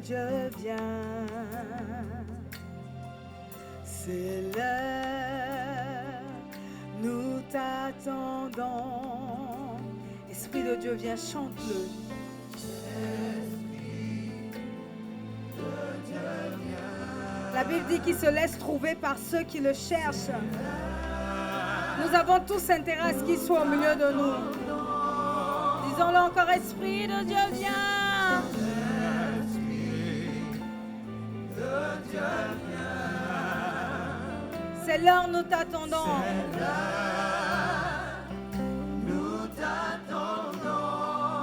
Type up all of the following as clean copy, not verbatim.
Dieu vient. C'est l'heure, nous t'attendons. Esprit de Dieu, viens, chante-le. La Bible dit qu'il se laisse trouver par ceux qui le cherchent. Nous avons tous intérêt à ce qu'il soit au milieu de nous. Disons-le encore, Esprit de Dieu, viens. C'est l'heure, nous t'attendons.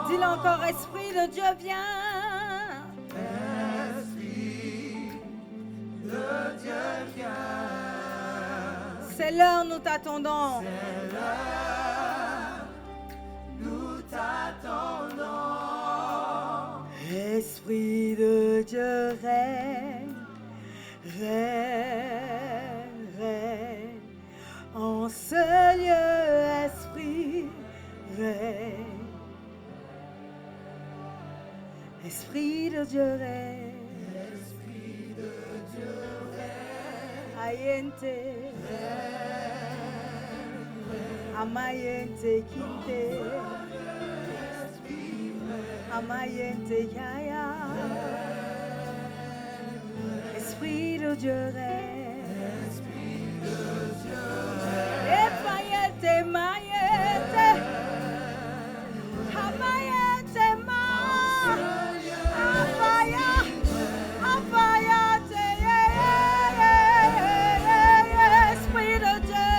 Dis-le encore, Esprit de Dieu, viens. C'est l'heure, nous t'attendons. Esprit de Dieu, règne, règne, règne. En ce lieu, Esprit, règne. Esprit de Dieu, règne. Esprit de Dieu, règne. Ayente. Amayente kinte, amayente yaya. Esprit de Dieu règne, Epayete mayete, amayente ma, apaya, apayate Esprit de Dieu.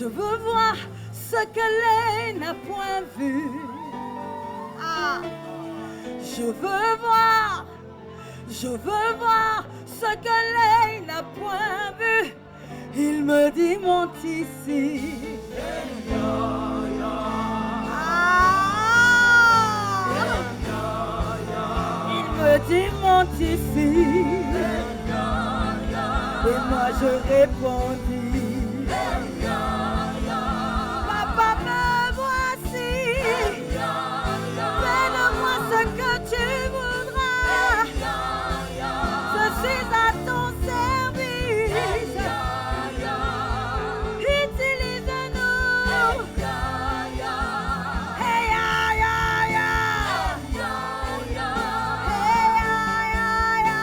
Je veux voir ce que l'œil n'a point vu. Ah. Je veux voir ce que l'œil n'a point vu. Il me dit monte ici. Il me dit monte ici. Et moi je répondis, papa me voici. Fais de moi ce que tu voudras. Je suis à ton service. Utilise-nous. Hey, ya, ya, ya. Hey, ya, ya, ya.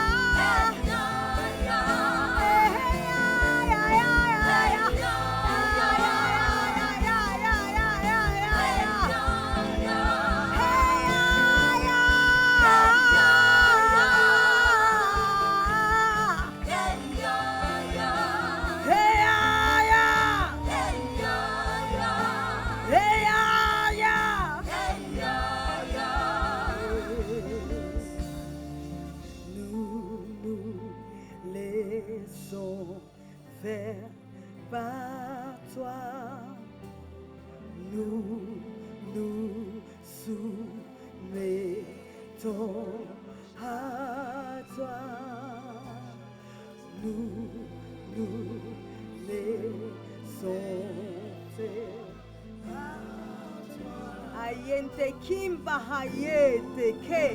Faire par toi, nous soumettons à toi, nous laissons faire par toi. Ayente kimba hayete ke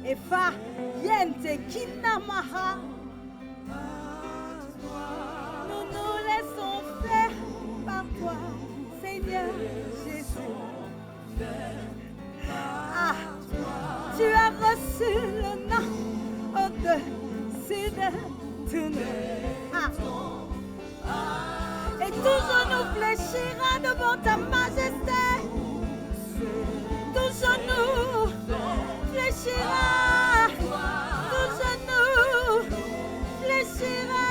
efa yente kinamaha. Nous laissons faire par toi, Seigneur Jésus. Ah, tu as reçu le nom au-dessus de tout nom. Ah. Et tout genou fléchira devant ta majesté. Tout genou fléchira. Tout genou fléchira.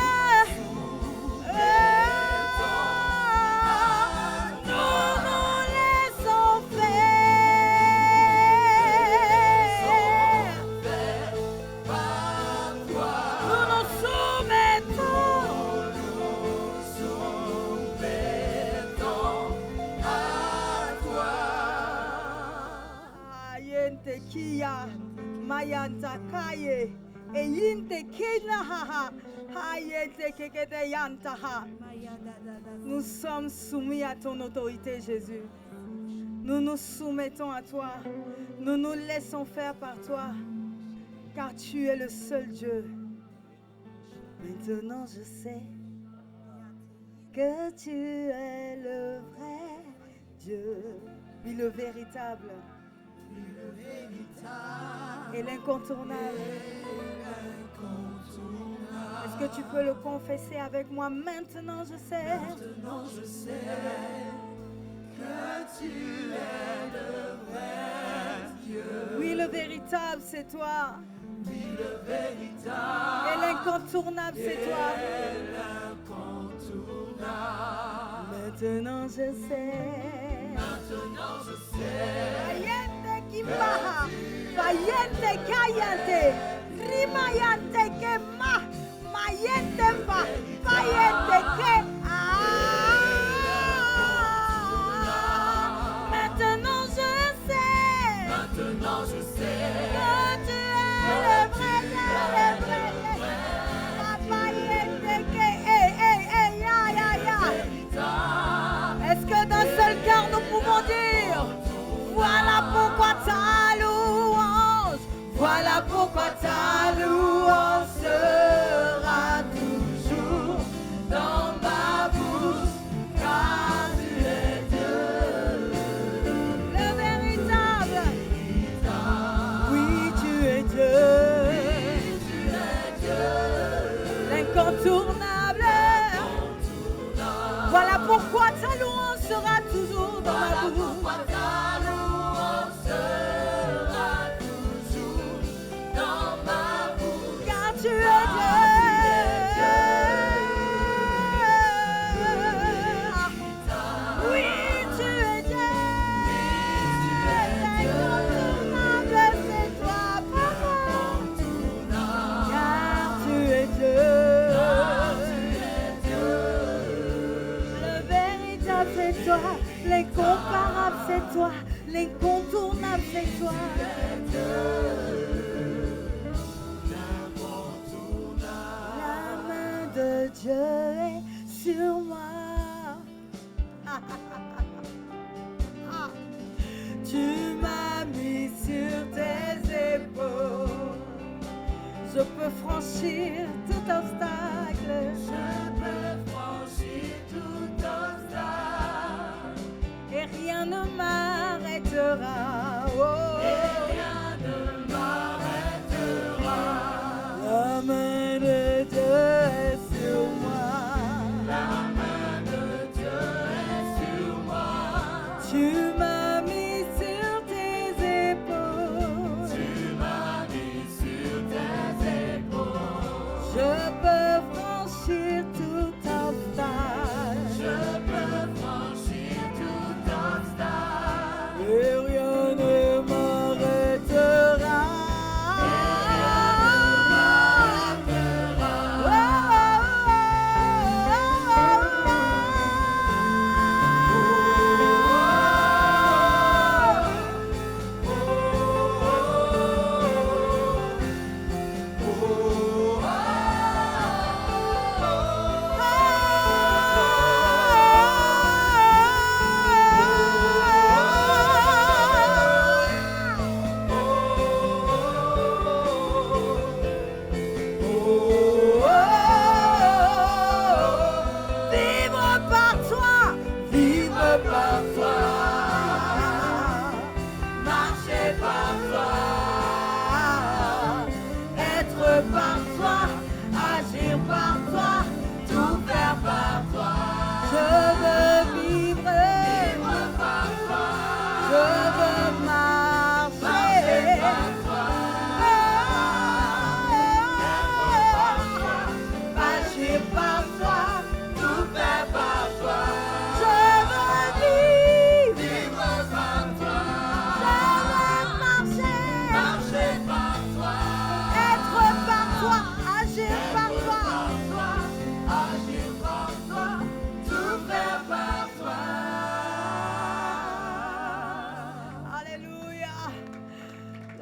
Mayanta kaye e yinte kina ha hayete kekete yanta ha. Nous sommes soumis à ton autorité, Jésus. Nous nous soumettons à toi. Nous nous laissons faire par toi, car tu es le seul Dieu. Maintenant je sais que tu es le vrai Dieu, oui, le véritable. Et l'incontournable. Est-ce que tu peux le confesser avec moi? Maintenant je sais. Maintenant je sais que tu es le vrai Dieu. Oui, le véritable c'est toi. Oui, le véritable. Et l'incontournable c'est toi. Maintenant je sais. Maintenant je sais. Kimbaha, Fayente Kayante, Rimayante Kema, Mayente Fa, Fayente Ke. Maintenant je sais. Maintenant je sais. Que tu es le vrai, le vrai. Fayente Ke, ya. Est-ce que d'un seul cœur nous pouvons dire? Voilà pourquoi ta louange, voilà pourquoi ta louange sera toujours dans ma bouche, car tu es Dieu, le véritable. Oui, tu es Dieu, l'incontournable. Voilà pourquoi ta louange sera toujours dans ma bouche. Tu es Dieu. Oui, tu es Dieu. L'incontournable, c'est toi, L'incontournable, c'est toi. La main de Dieu est sur moi. Tu m'as mis sur tes épaules. Je peux franchir tout obstacle. Je peux franchir tout obstacle. Et rien ne m'arrêtera. Oh. Et rien ne m'arrêtera. La main de Dieu est sur moi. La main de Dieu est sur moi. Tu m'as mis sur tes épaules. Tu m'as mis sur tes épaules. Je peux franchir tout obstacle. Je peux franchir tout obstacle. Et rien ne m'arrêtera.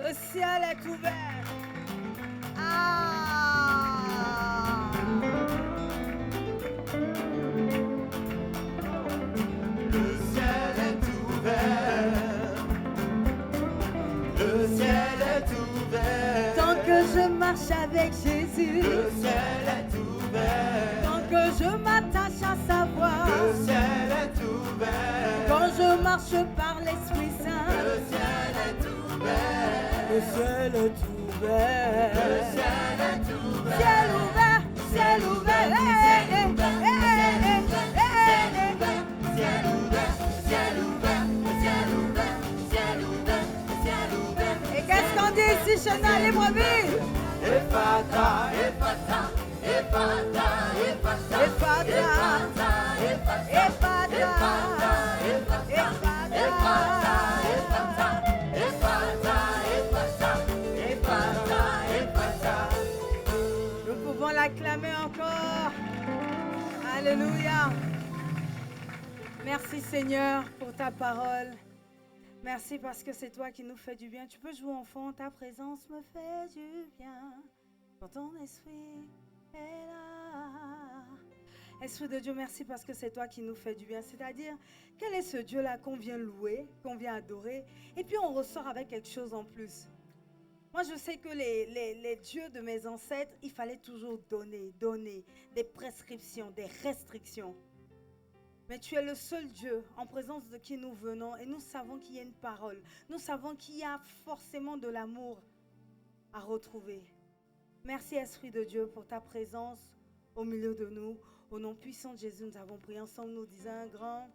Le ciel est ouvert. Le ciel est ouvert. Le ciel est ouvert. Tant que je marche avec Jésus. Le ciel est ouvert. Tant que je m'attache à sa voix. Le ciel est ouvert. Quand je marche par l'Esprit Saint. Le ciel est ouvert. Le ciel est ouvert. Le ciel est ouvert. Ciel ouvert, ciel ouvert. Ciel ouvert, ciel ouvert, ciel ouvert, ciel ouvert, ciel ouvert, ciel ouvert. Et qu'est-ce qu'on dit ici, Chenal et Brebis? Ephata, Ephata, Ephata, Ephata, Ephata, Ephata, Nous pouvons l'acclamer encore. Alléluia. Merci Seigneur pour ta parole. Merci parce que c'est toi qui nous fais du bien. Tu peux jouer enfant, ta présence me fait du bien. Quand ton esprit est là. Esprit de Dieu, merci parce que c'est toi qui nous fais du bien. C'est-à-dire, quel est ce Dieu-là qu'on vient louer, qu'on vient adorer, et puis on ressort avec quelque chose en plus. Moi, je sais que les dieux de mes ancêtres, il fallait toujours donner des prescriptions, des restrictions. Mais tu es le seul Dieu en présence de qui nous venons et nous savons qu'il y a une parole. Nous savons qu'il y a forcément de l'amour à retrouver. Merci Esprit de Dieu pour ta présence au milieu de nous. Au nom puissant de Jésus, nous avons prié ensemble, nous disons un grand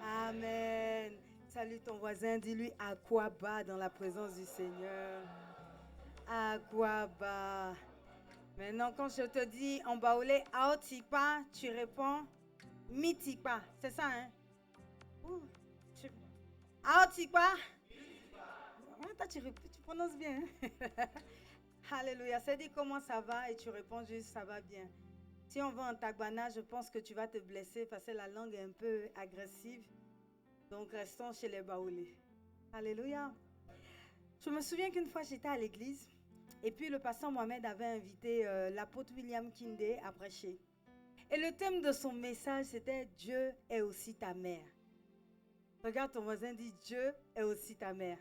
Amen. Salut ton voisin, dis-lui à quoi bas dans la présence du Seigneur. À quoi bas. Maintenant, quand je te dis en baoulé, aotipa, tu réponds mitipa. C'est ça, hein? Aotipa. Tu prononces bien. Alléluia. C'est dit comment ça va et tu réponds juste ça va bien. Si on va en tagbana, je pense que tu vas te blesser parce que la langue est un peu agressive. Donc restons chez les baoulés. Alléluia. Je me souviens qu'une fois, j'étais à l'église et puis le pasteur Mohamed avait invité l'apôtre William Kindé à prêcher. Et le thème de son message, c'était « Dieu est aussi ta mère ». Regarde ton voisin, dit « Dieu est aussi ta mère ».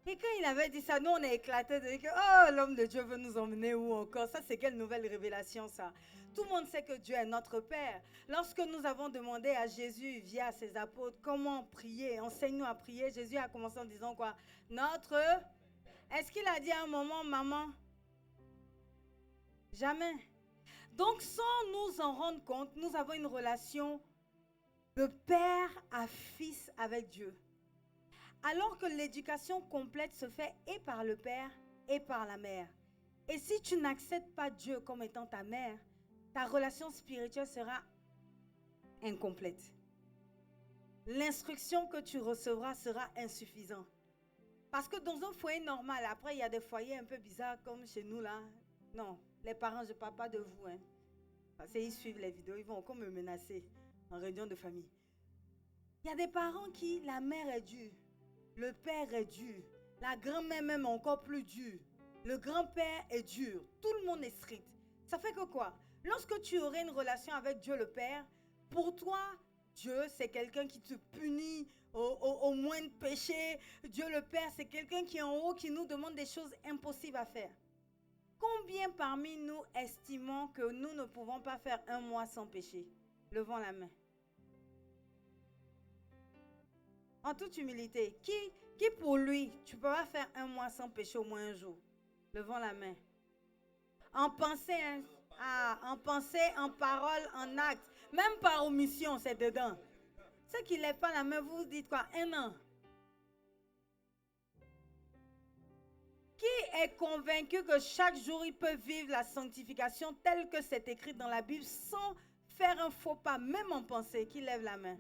Et quand il avait dit ça, nous, on a éclaté de dire que « Oh, l'homme de Dieu veut nous emmener où encore ?» Ça, c'est quelle nouvelle révélation, ça? Tout le monde sait que Dieu est notre Père. Lorsque nous avons demandé à Jésus, via ses apôtres, comment prier, enseigne-nous à prier, Jésus a commencé en disant quoi? Notre... Est-ce qu'il a dit à un moment, maman? Jamais. Donc, sans nous en rendre compte, nous avons une relation de père à fils avec Dieu. Alors que l'éducation complète se fait et par le père et par la mère. Et si tu n'acceptes pas Dieu comme étant ta mère, ta relation spirituelle sera incomplète. L'instruction que tu recevras sera insuffisante. Parce que dans un foyer normal, après il y a des foyers un peu bizarres comme chez nous là. Non, les parents, je ne parle pas de vous. Parce qu'ils suivent les vidéos, ils vont encore me menacer en réunion de famille. Il y a des parents qui, la mère est dure, le père est dur, la grand-mère même encore plus dure, le grand-père est dur, tout le monde est strict. Ça fait que quoi? Lorsque tu aurais une relation avec Dieu le Père, pour toi, Dieu c'est quelqu'un qui te punit au moindre péché. Dieu le Père c'est quelqu'un qui est en haut, qui nous demande des choses impossibles à faire. Combien parmi nous estimons que nous ne pouvons pas faire un mois sans péché? Levons la main. En toute humilité, qui pour lui, tu ne peux pas faire un mois sans péché au moins un jour? Levons la main. En pensée, en pensée, en parole, en acte, même par omission, c'est dedans. Ceux qui ne lèvent pas la main, vous dites quoi? Un an. Qui est convaincu que chaque jour, il peut vivre la sanctification telle que c'est écrit dans la Bible sans faire un faux pas, même en pensée? Qui lève la main?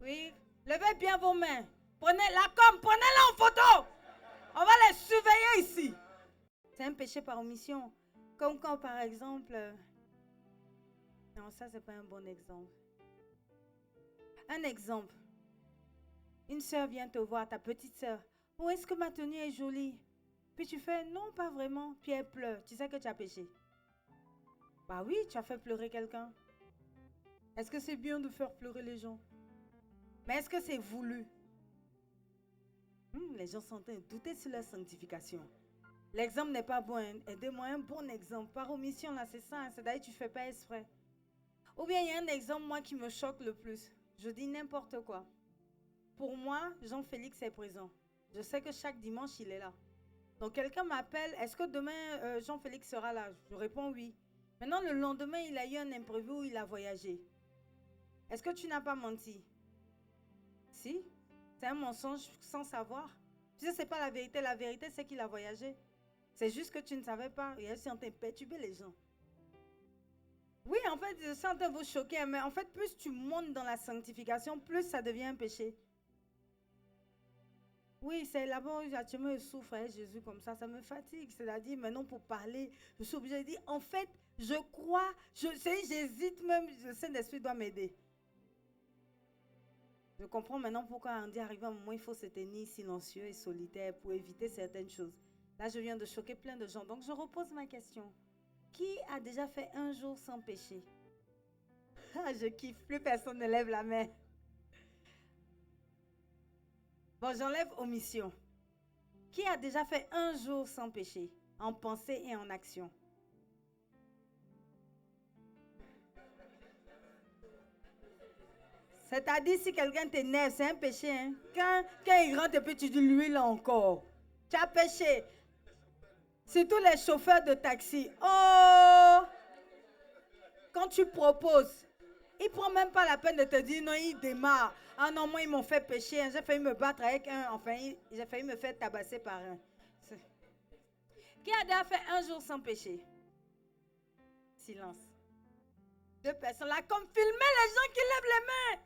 Oui, levez bien vos mains. Prenez-la en photo. On va les surveiller ici. C'est un péché par omission. Comme quand, par exemple... Non, ça, c'est pas un bon exemple. Un exemple. Une soeur vient te voir, ta petite soeur. Oh, est-ce que ma tenue est jolie? Puis tu fais, non, pas vraiment. Puis elle pleure. Tu sais que tu as péché. Bah oui, tu as fait pleurer quelqu'un. Est-ce que c'est bien de faire pleurer les gens? Mais est-ce que c'est voulu? Les gens sont en train de douter sur leur sanctification. L'exemple n'est pas bon. Aidez-moi un bon exemple. Par omission, là, c'est ça. C'est d'ailleurs, tu ne fais pas exprès. Ou bien, il y a un exemple, moi, qui me choque le plus. Je dis n'importe quoi. Pour moi, Jean-Félix est présent. Je sais que chaque dimanche, il est là. Donc, quelqu'un m'appelle. Est-ce que demain, Jean-Félix sera là? Je réponds oui. Maintenant, le lendemain, il a eu un imprévu où il a voyagé. Est-ce que tu n'as pas menti? Si. C'est un mensonge sans savoir. Tu sais, ce n'est pas la vérité. La vérité, c'est qu'il a voyagé. C'est juste que tu ne savais pas. Et elle est en train de perturber les gens. Oui, en fait, je suis en train de vous choquer. Mais en fait, plus tu montes dans la sanctification, plus ça devient un péché. Oui, c'est là-bas où je souffre, Jésus, comme ça me fatigue. C'est-à-dire, maintenant, pour parler, je suis obligée de dire, en fait, je crois, j'hésite même, le Saint-Esprit doit m'aider. Je comprends maintenant pourquoi on dit arrivé à un moment, il faut se tenir silencieux et solitaire pour éviter certaines choses. Là, je viens de choquer plein de gens. Donc, je repose ma question. Qui a déjà fait un jour sans péché? Je kiffe, plus personne ne lève la main. Bon, j'enlève omission. Qui a déjà fait un jour sans péché, en pensée et en action? C'est-à-dire, si quelqu'un t'énerve, c'est un péché. Hein? Quand il rentre et puis tu dis, lui, là encore. Tu as péché. Surtout les chauffeurs de taxi. Oh! Quand tu proposes, il ne prend même pas la peine de te dire, non, il démarre. Ah non, moi, ils m'ont fait pécher. Hein. J'ai failli me battre avec un. Enfin, j'ai failli me faire tabasser par un. Qui a déjà fait un jour sans péché? Silence. 2 personnes là, comme filmer les gens qui lèvent les mains.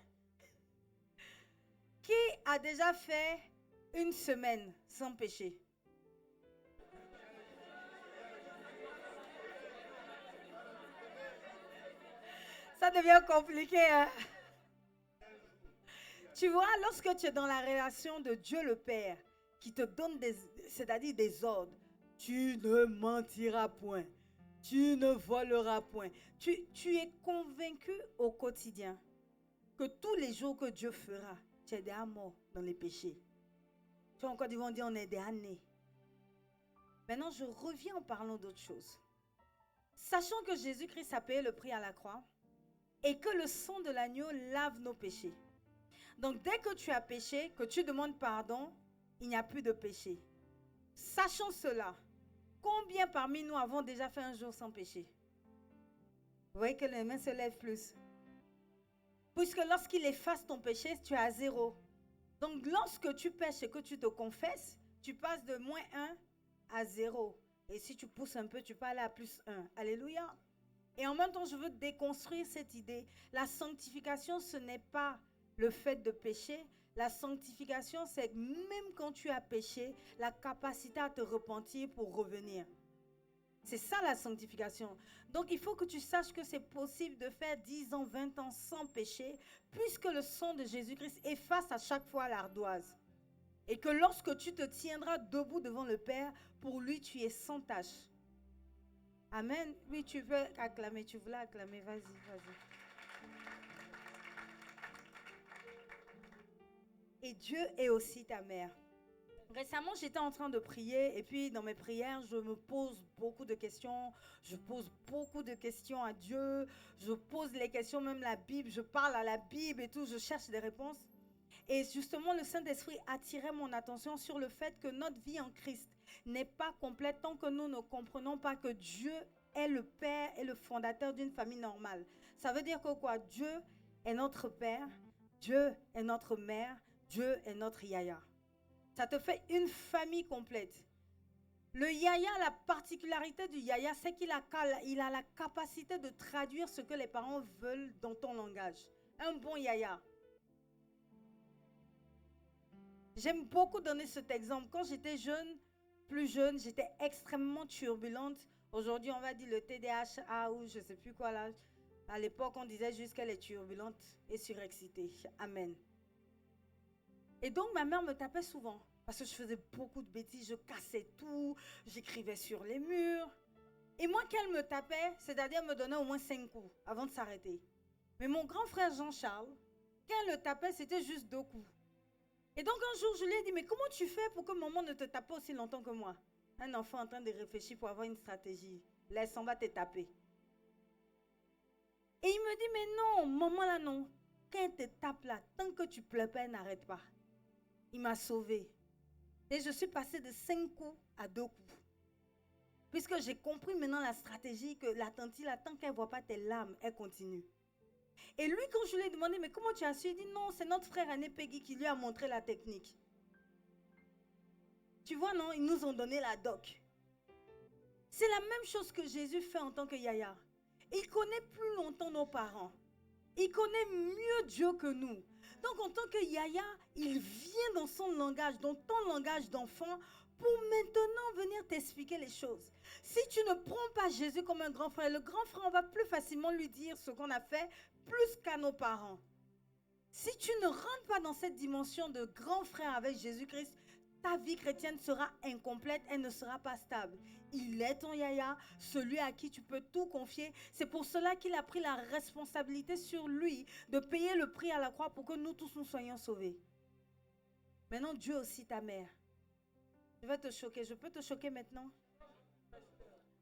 Qui a déjà fait une semaine sans péché? Ça devient compliqué. Hein? Tu vois, lorsque tu es dans la relation de Dieu le Père, qui te donne c'est-à-dire des ordres, tu ne mentiras point, tu ne voleras point. Tu es convaincu au quotidien que tous les jours que Dieu fera, tu es déjà mort dans les péchés. Tu vois, encore ils vont dire on est des années. Maintenant, je reviens en parlant d'autre chose. Sachant que Jésus-Christ a payé le prix à la croix et que le sang de l'agneau lave nos péchés. Donc, dès que tu as péché, que tu demandes pardon, il n'y a plus de péché. Sachant cela, combien parmi nous avons déjà fait un jour sans péché? Vous voyez que les mains se lèvent plus. Puisque lorsqu'il efface ton péché, tu es à 0. Donc, lorsque tu pêches et que tu te confesses, tu passes de -1 à 0. Et si tu pousses un peu, tu peux aller à +1. Alléluia. Et en même temps, je veux déconstruire cette idée. La sanctification, ce n'est pas le fait de pécher. La sanctification, c'est que même quand tu as péché, la capacité à te repentir pour revenir. C'est ça la sanctification. Donc il faut que tu saches que c'est possible de faire 10 ans, 20 ans sans péché, puisque le sang de Jésus-Christ efface à chaque fois l'ardoise. Et que lorsque tu te tiendras debout devant le Père, pour lui tu es sans tache. Amen. Oui, tu veux acclamer, tu voulais acclamer, vas-y, vas-y. Et Dieu est aussi ta mère. Récemment, j'étais en train de prier et puis dans mes prières, je me pose beaucoup de questions. Je pose beaucoup de questions à Dieu. Je pose les questions, même la Bible. Je parle à la Bible et tout. Je cherche des réponses. Et justement, le Saint-Esprit attirait mon attention sur le fait que notre vie en Christ n'est pas complète tant que nous ne comprenons pas que Dieu est le Père et le fondateur d'une famille normale. Ça veut dire que quoi? Dieu est notre Père, Dieu est notre mère, Dieu est notre Yaya. Ça te fait une famille complète. Le Yaya, la particularité du Yaya, c'est qu'il a la capacité de traduire ce que les parents veulent dans ton langage. Un bon Yaya. J'aime beaucoup donner cet exemple. Quand j'étais jeune, plus jeune, j'étais extrêmement turbulente. Aujourd'hui, on va dire le TDAH ou je ne sais plus quoi là. À l'époque, on disait juste qu'elle est turbulente et surexcitée. Amen. Et donc, ma mère me tapait souvent parce que je faisais beaucoup de bêtises. Je cassais tout, j'écrivais sur les murs. Et moi, quand elle me tapait, c'est-à-dire elle me donnait au moins 5 coups avant de s'arrêter. Mais mon grand frère Jean-Charles, quand elle le tapait, c'était juste 2 coups. Et donc un jour, je lui ai dit, mais comment tu fais pour que maman ne te tape pas aussi longtemps que moi? Un enfant en train de réfléchir pour avoir une stratégie. Laisse, on va te taper. Et il me dit, mais non, maman là non. Quand elle te tape là, tant que tu pleures pas, elle n'arrête pas. Il m'a sauvée. Et je suis passée de 5 coups à 2 coups. Puisque j'ai compris maintenant la stratégie que la tante là, tant qu'elle ne voit pas tes larmes, elle continue. Et lui, quand je lui ai demandé, mais comment tu as su? Il dit, non, c'est notre frère aîné Peggy qui lui a montré la technique. Tu vois, non, ils nous ont donné la doc. C'est la même chose que Jésus fait en tant que Yaya. Il connaît plus longtemps nos parents. Il connaît mieux Dieu que nous. Donc en tant que Yaya, il vient dans son langage, dans ton langage d'enfant, pour maintenant venir t'expliquer les choses. Si tu ne prends pas Jésus comme un grand frère, le grand frère, on va plus facilement lui dire ce qu'on a fait, plus qu'à nos parents. Si tu ne rentres pas dans cette dimension de grand frère avec Jésus-Christ, ta vie chrétienne sera incomplète, elle ne sera pas stable. Il est ton Yaya, celui à qui tu peux tout confier. C'est pour cela qu'il a pris la responsabilité sur lui de payer le prix à la croix pour que nous tous nous soyons sauvés. Maintenant, Dieu aussi ta mère. Je vais te choquer. Je peux te choquer maintenant?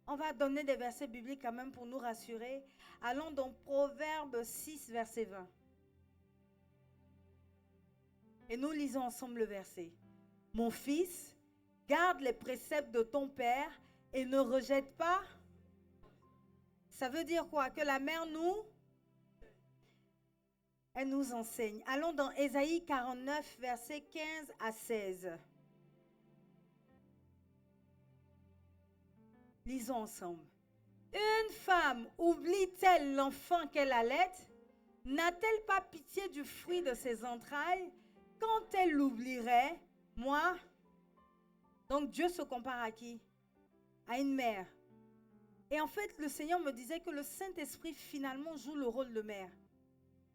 On va donner des versets bibliques quand même pour nous rassurer. Allons dans Proverbe 6, verset 20. Et nous lisons ensemble le verset. Mon fils, garde les préceptes de ton père et ne rejette pas. Ça veut dire quoi? Que la mère elle nous enseigne. Allons dans Ésaïe 49, versets 15 à 16. Lisons ensemble. Une femme oublie-t-elle l'enfant qu'elle allait? N'a-t-elle pas pitié du fruit de ses entrailles? Quand elle l'oublierait, moi? Donc Dieu se compare à qui? À une mère. Et en fait, le Seigneur me disait que le Saint-Esprit finalement joue le rôle de mère.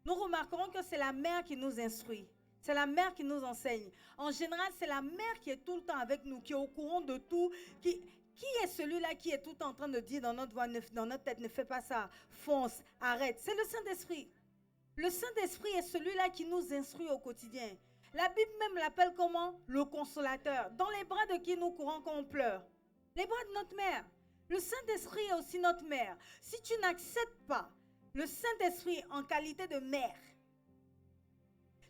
Nous remarquerons que c'est la mère qui nous instruit. C'est la mère qui nous enseigne. En général, c'est la mère qui est tout le temps avec nous, qui est au courant de tout. Qui est celui-là qui est tout le temps en train de dire dans notre voix, dans notre tête, ne fais pas ça, fonce, arrête. C'est le Saint-Esprit. Le Saint-Esprit est celui-là qui nous instruit au quotidien. La Bible même l'appelle comment? Le consolateur. Dans les bras de qui nous courons quand on pleure? Les bras de notre mère. Le Saint-Esprit est aussi notre mère. Si tu n'acceptes pas le Saint-Esprit en qualité de mère,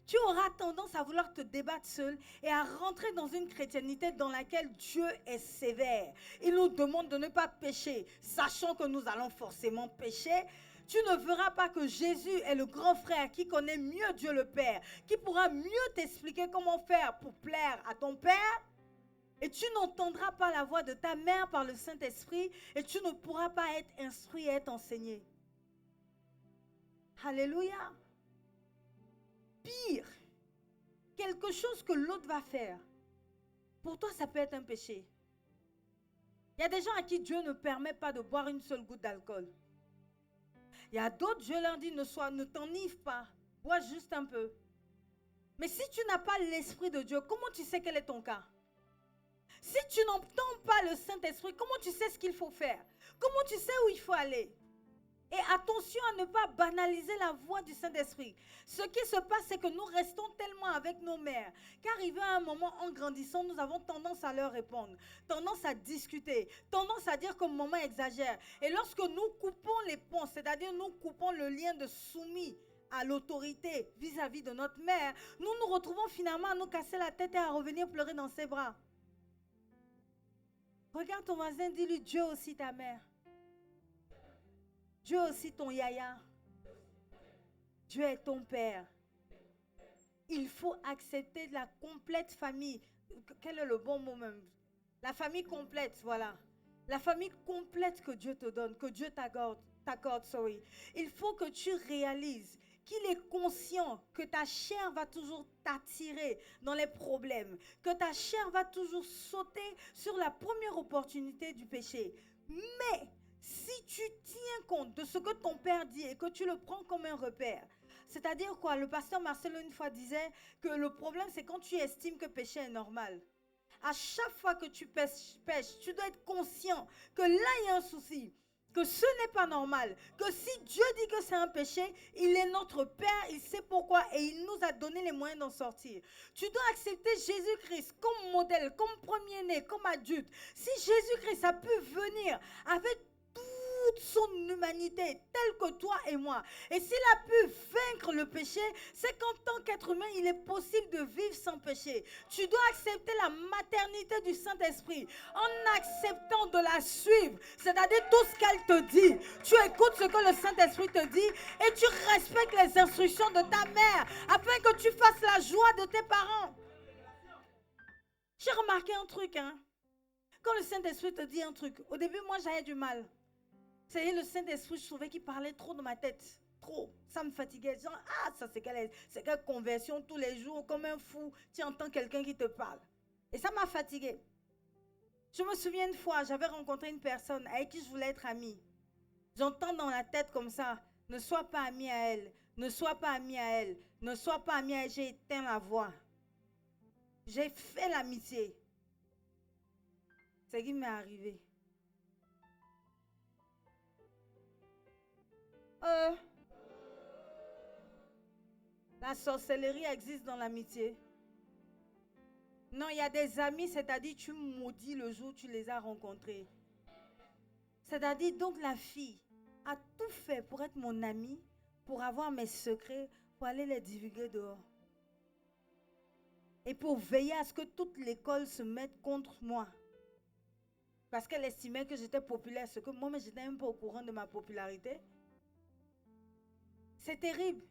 tu auras tendance à vouloir te débattre seul et à rentrer dans une chrétiennité dans laquelle Dieu est sévère. Il nous demande de ne pas pécher, sachant que nous allons forcément pécher. Tu ne verras pas que Jésus est le grand frère qui connaît mieux Dieu le Père, qui pourra mieux t'expliquer comment faire pour plaire à ton Père. Et tu n'entendras pas la voix de ta mère par le Saint-Esprit et tu ne pourras pas être instruit et être enseigné. Alléluia. Pire, quelque chose que l'autre va faire, pour toi, ça peut être un péché. Il y a des gens à qui Dieu ne permet pas de boire une seule goutte d'alcool. Il y a d'autres, Dieu leur dit, ne t'enivre pas, bois juste un peu. Mais si tu n'as pas l'Esprit de Dieu, comment tu sais quel est ton cas? Si tu n'entends pas le Saint-Esprit, comment tu sais ce qu'il faut faire? Comment tu sais où il faut aller? Et attention à ne pas banaliser la voix du Saint-Esprit. Ce qui se passe, c'est que nous restons tellement avec nos mères qu'arrivé à un moment, en grandissant, nous avons tendance à leur répondre, tendance à discuter, tendance à dire que maman exagère. Et lorsque nous coupons les ponts, c'est-à-dire nous coupons le lien de soumis à l'autorité vis-à-vis de notre mère, nous nous retrouvons finalement à nous casser la tête et à revenir pleurer dans ses bras. Regarde ton voisin, dis-lui, Dieu aussi ta mère. Dieu aussi ton yaya. Dieu est ton père. Il faut accepter la complète famille. Quel est le bon mot même? La famille complète, voilà. La famille complète que Dieu te donne, que Dieu t'accorde. Il faut que tu réalises qu'il est conscient que ta chair va toujours t'attirer dans les problèmes, que ta chair va toujours sauter sur la première opportunité du péché. Mais si tu tiens compte de ce que ton père dit et que tu le prends comme un repère, c'est-à-dire quoi? Le pasteur Marcelo une fois disait que le problème c'est quand tu estimes que péché est normal. À chaque fois que tu pêches, tu dois être conscient que là il y a un souci, que ce n'est pas normal, que si Dieu dit que c'est un péché, il est notre Père, il sait pourquoi et il nous a donné les moyens d'en sortir. Tu dois accepter Jésus-Christ comme modèle, comme premier-né, comme adulte. Si Jésus-Christ a pu venir avec toute son humanité, telle que toi et moi. Et s'il a pu vaincre le péché, c'est qu'en tant qu'être humain, il est possible de vivre sans péché. Tu dois accepter la maternité du Saint-Esprit en acceptant de la suivre. C'est-à-dire tout ce qu'elle te dit. Tu écoutes ce que le Saint-Esprit te dit et tu respectes les instructions de ta mère afin que tu fasses la joie de tes parents. J'ai remarqué un truc, hein. Quand le Saint-Esprit te dit un truc, au début, moi, j'avais du mal. C'est le Saint-Esprit, je trouvais qu'il parlait trop dans ma tête. Trop. Ça me fatiguait. Genre, ça c'est quelle conversion tous les jours, comme un fou. Tu entends quelqu'un qui te parle. Et ça m'a fatiguée. Je me souviens une fois, j'avais rencontré une personne avec qui je voulais être amie. J'entends dans la tête comme ça, ne sois pas ami à elle, ne sois pas ami à elle, ne sois pas ami à elle. J'ai éteint la voix. J'ai fait l'amitié. C'est ce qui m'est arrivé. La sorcellerie existe dans l'amitié. Non, il y a des amis, c'est-à-dire tu maudis le jour où tu les as rencontrés. C'est-à-dire donc la fille a tout fait pour être mon amie, pour avoir mes secrets, pour aller les divulguer dehors. Et pour veiller à ce que toute l'école se mette contre moi. Parce qu'elle estimait que j'étais populaire, ce que moi, mais j'étais même pas au courant de ma popularité. C'est terrible.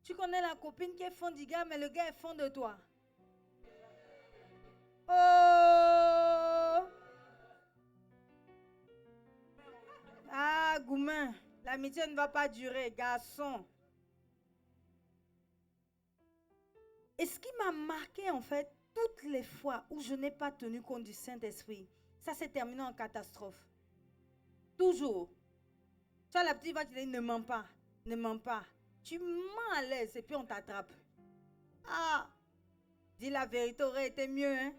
Tu connais la copine qui est fond du gars, mais le gars est fond de toi. Oh! Ah, Goumin, l'amitié ne va pas durer, garçon. Et ce qui m'a marqué, en fait, toutes les fois où je n'ai pas tenu compte du Saint-Esprit, ça s'est terminé en catastrophe. Toujours. Tu as la petite voix qui dit ne mens pas, ne mens pas. Tu mens à l'aise et puis on t'attrape. Ah, dis la vérité aurait été mieux, hein?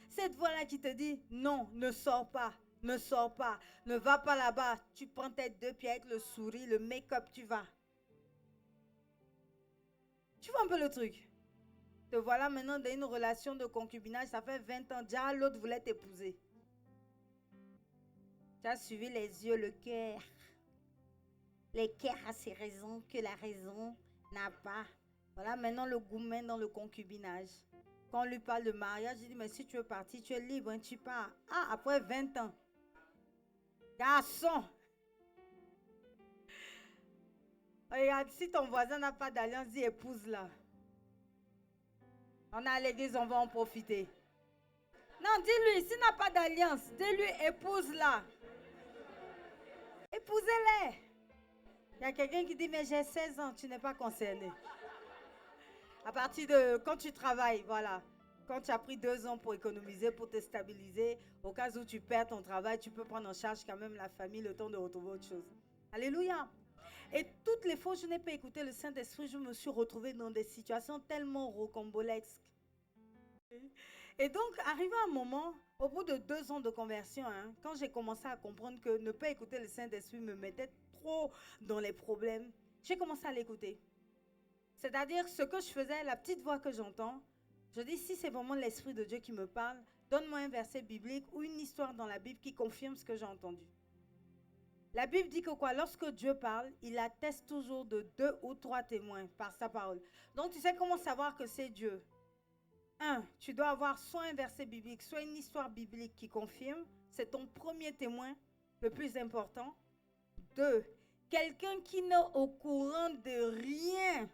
Cette voix-là qui te dit, non, ne sors pas, ne sors pas, ne va pas là-bas. Tu prends tes 2 pieds avec le sourire, le make-up, tu vas. Tu vois un peu le truc? Te voilà maintenant dans une relation de concubinage, ça fait 20 ans, déjà l'autre voulait t'épouser. Tu as suivi les yeux, le cœur. Le cœur a ses raisons que la raison n'a pas. Voilà maintenant le gourmet dans le concubinage. Quand on lui parle de mariage, il dit, mais si tu veux partir, tu es libre, hein, tu pars. Ah, après 20 ans. Garçon. Regarde, si ton voisin n'a pas d'alliance, dis épouse-la. On est à l'église, on va en profiter. Non, dis-lui, s'il n'a pas d'alliance, dis-lui épouse-la. Épousez-les. Il y a quelqu'un qui dit, mais j'ai 16 ans, tu n'es pas concerné. À partir de quand tu travailles, voilà. Quand tu as pris 2 ans pour économiser, pour te stabiliser, au cas où tu perds ton travail, tu peux prendre en charge quand même la famille, le temps de retrouver autre chose. Alléluia. Et toutes les fois où je n'ai pas écouté le Saint-Esprit, je me suis retrouvée dans des situations tellement rocambolesques. Et donc, arrivé un moment, au bout de 2 ans de conversion, quand j'ai commencé à comprendre que ne pas écouter le Saint-Esprit me mettait trop dans les problèmes, j'ai commencé à l'écouter. C'est-à-dire, ce que je faisais, la petite voix que j'entends, je dis, si c'est vraiment l'Esprit de Dieu qui me parle, donne-moi un verset biblique ou une histoire dans la Bible qui confirme ce que j'ai entendu. La Bible dit que quoi? Lorsque Dieu parle, il atteste toujours de 2 ou 3 témoins par sa parole. Donc, tu sais comment savoir que c'est Dieu? 1, tu dois avoir soit un verset biblique, soit une histoire biblique qui confirme. C'est ton premier témoin, le plus important. 2, quelqu'un qui n'est au courant de rien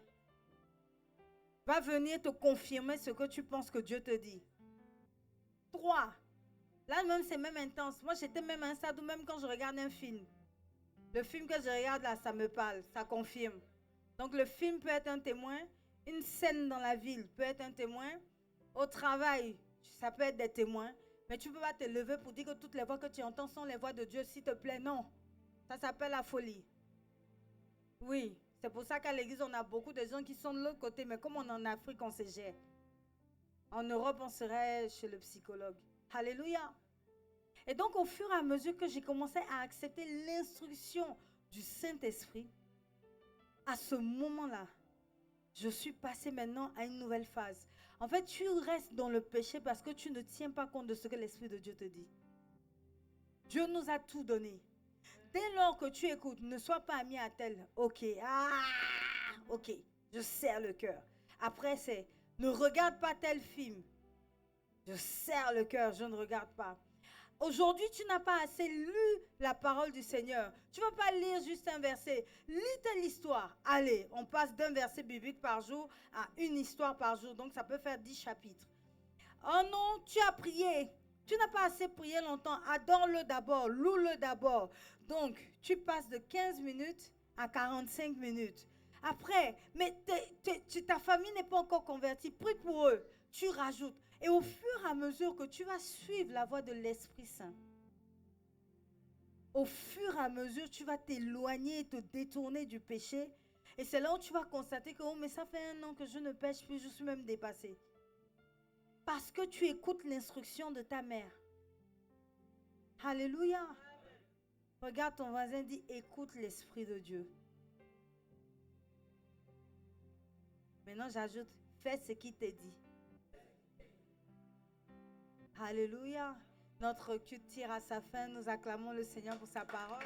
va venir te confirmer ce que tu penses que Dieu te dit. 3, là même c'est même intense. Moi j'étais même à un stade où même quand je regarde un film, le film que je regarde là, ça me parle, ça confirme. Donc le film peut être un témoin, une scène dans la ville peut être un témoin, au travail, ça peut être des témoins, mais tu ne peux pas te lever pour dire que toutes les voix que tu entends sont les voix de Dieu, s'il te plaît, non. Ça s'appelle la folie. Oui, c'est pour ça qu'à l'église, on a beaucoup de gens qui sont de l'autre côté, mais comme on est en Afrique, on se gère. En Europe, on serait chez le psychologue. Alléluia. Et donc, au fur et à mesure que j'ai commencé à accepter l'instruction du Saint-Esprit, à ce moment-là, je suis passée maintenant à une nouvelle phase. En fait, tu restes dans le péché parce que tu ne tiens pas compte de ce que l'Esprit de Dieu te dit. Dieu nous a tout donné. Dès lors que tu écoutes, ne sois pas ami à tel. Ok, ok, je serre le cœur. Après, c'est ne regarde pas tel film. Je serre le cœur, je ne regarde pas. Aujourd'hui, tu n'as pas assez lu la parole du Seigneur. Tu ne vas pas lire juste un verset. Lis telle histoire. Allez, on passe d'un verset biblique par jour à une histoire par jour. Donc, ça peut faire 10 chapitres. Oh non, tu as prié. Tu n'as pas assez prié longtemps. Adore-le d'abord. Loue-le d'abord. Donc, tu passes de 15 minutes à 45 minutes. Après, mais ta famille n'est pas encore convertie. Prie pour eux. Tu rajoutes. Et au fur et à mesure que tu vas suivre la voie de l'Esprit Saint, au fur et à mesure, tu vas t'éloigner et te détourner du péché. Et c'est là où tu vas constater que, oh, mais ça fait 1 an que je ne pêche plus, je suis même dépassée. Parce que tu écoutes l'instruction de ta mère. Alléluia. Regarde ton voisin, dit, écoute l'Esprit de Dieu. Maintenant, j'ajoute, fais ce qu'il te dit. Alléluia. Notre culte tire à sa fin. Nous acclamons le Seigneur pour sa parole.